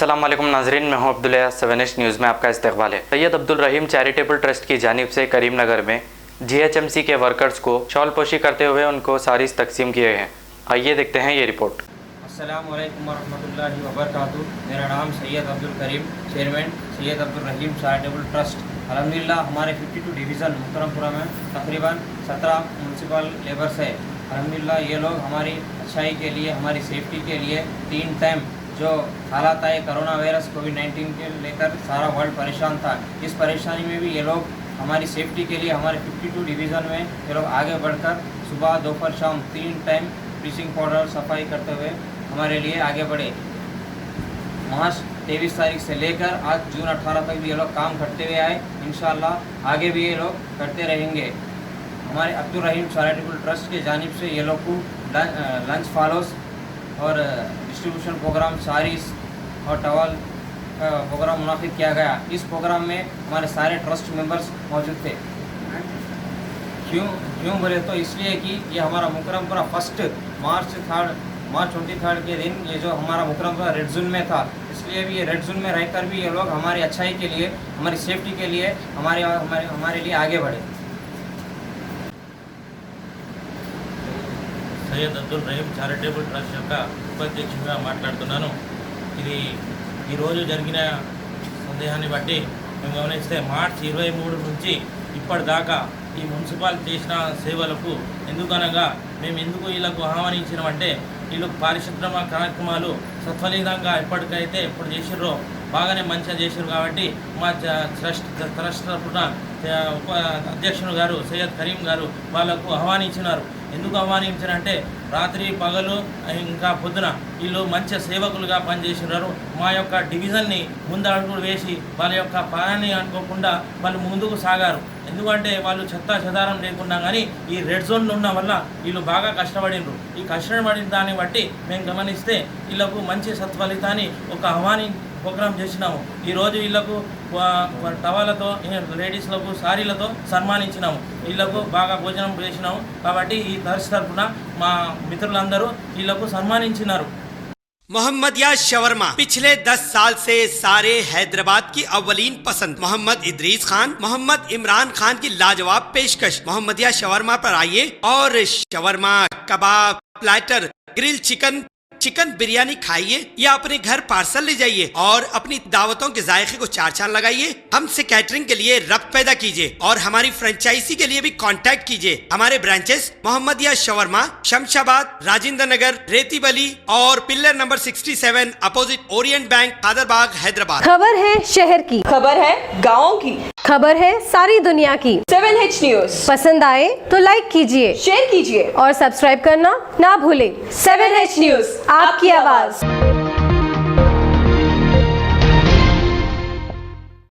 अस्सलाम वालेकुम नाजरीन, मैं हूं अब्दुल्ला। 7H न्यूज़ में आपका इस्तकबाल है। सैयद अब्दुल रहीम चैरिटेबल ट्रस्ट की जानिब से करीमनगर में GHMC के वर्कर्स को शॉल पोशी करते हुए उनको सारीस तकसीम किए हैं। आइए देखते हैं ये रिपोर्ट। अस्सलाम वालेकुम वरहमतुल्लाहि वबरकातुहू। मेरा नाम सैयद अब्दुल करीम, चेयरमैन सैयद अब्दुल रहीम चैरिटेबल ट्रस्ट। अल्हम्दुलिल्लाह हमारे 52 डिवीज़न मुहतरमपुरा में तकरीबन 17 म्यूनसिपल लेबर्स है। अल्हम्दुलिल्लाह ये लोग हमारी अच्छाई के लिए, हमारी सेफ्टी के लिए 3 टाइम जो हालात आए कोरोना वायरस कोविड-19 के लेकर सारा वर्ल्ड परेशान था, इस परेशानी में भी ये लोग हमारी सेफ्टी के लिए हमारे 52 डिवीज़न में ये लोग आगे बढ़कर सुबह दोपहर शाम 3 टाइम ब्लीचिंग पाउडर सफाई करते हुए हमारे लिए आगे बढ़े। मार्च 23 तारीख से लेकर आज जून 18 तक भी ये लोग काम करते हुए आए। इंशाअल्लाह आगे भी ये लोग करते रहेंगे। हमारे अब्दुल रहीम चैरिटेबल ट्रस्ट के जानिब से ये लोग को लंच फॉलोस और डिस्ट्रीब्यूशन प्रोग्राम सारीस और टॉवल का प्रोग्राम मुनाफिद किया गया। इस प्रोग्राम में हमारे सारे ट्रस्ट मेंबर्स मौजूद थे। क्यों बोले तो इसलिए कि ये हमारा मुकरमपुरा फर्स्ट मार्च 23 के दिन ये जो हमारा मुकरमपुरा रेड जोन में था, इसलिए भी ये रेड जोन में रहकर भी ये लोग हमारी अच्छाई के लिए, हमारी सेफ्टी के लिए हमारे लिए आगे बढ़े। సయ్యద్ అబ్దుల్ రహీం చారిటబుల్ ట్రస్ట్ యొక్క ఉపాధ్యక్షుడిగా మాట్లాడుతున్నాను. ఇది ఈరోజు జరిగిన సందేహాన్ని బట్టి మేము గమనిస్తే మార్చి 23 నుంచి ఇప్పటిదాకా ఈ మున్సిపాల్ చేసిన సేవలకు ఎందుకనగా మేము ఎందుకు వీళ్ళకు ఆహ్వానించినామంటే వీళ్ళు పారిశుద్ధ్య కార్యక్రమాలు సత్ఫలితంగా ఎప్పటికైతే ఎప్పుడు చేసిర్రో బాగానే మంచిగా చేసారు కాబట్టి మా ట్రస్ట్ తరఫున అధ్యక్షుడు గారు సయ్యద్ కరీం గారు వాళ్ళకు ఆహ్వానించినారు. ఎందుకు ఆహ్వానించారంటే రాత్రి పగలు ఇంకా పొద్దున వీళ్ళు మంచి సేవకులుగా పనిచేసినారు. మా యొక్క డివిజన్ని ముందడుగులు వేసి వాళ్ళ యొక్క పనాన్ని అనుకోకుండా వాళ్ళు ముందుకు సాగారు. ఎందుకంటే వాళ్ళు చెత్త చెదారం లేకుండా కానీ ఈ రెడ్ జోన్లో ఉన్న వల్ల వీళ్ళు బాగా కష్టపడినరు. ఈ కష్టపడిన దాన్ని బట్టి మేము గమనిస్తే వీళ్ళకు మంచి సత్ఫలితాన్ని ఒక ప్రోగ్రాం చేసినాము. ఈరోజు వీళ్ళకు టవాలతో లేడీస్లకు సారీలతో సన్మానించినాము. వీళ్ళకు బాగా భోజనం చేసినాము. కాబట్టి ఈ ట్రస్ట్ తరఫున మా మిత్రులందరూ వీళ్ళకు సన్మానించినారు. मोहम्मदिया शवरमा पिछले 10 साल से सारे हैदराबाद की अव्वलीन पसंद मोहम्मद इदरीस खान, मोहम्मद इमरान खान की लाजवाब पेशकश। मोहम्मदिया शवरमा पर आइए और शवरमा, कबाब, प्लेटर, ग्रिल चिकन बिरयानी खाइए या अपने घर पार्सल ले जाइए और अपनी दावतों के जायके को 4 चांद लगाइए। हमसे कैटरिंग के लिए रब्त पैदा कीजिए और हमारी फ्रेंचाइजी के लिए भी कांटेक्ट कीजिए। हमारे ब्रांचेस मोहम्मदिया शवरमा, शमशाबाद, राजेंद्र नगर, रेती बली और pillar number 67 opposite Orient bank, Kadarbagh, Hyderabad. खबर है शहर की, खबर है गाँव की, खबर है सारी दुनिया की। 7H न्यूज़ पसंद आए तो लाइक कीजिए, शेयर कीजिए और सब्सक्राइब करना ना भूले। 7H न्यूज़, आपकी आवाज।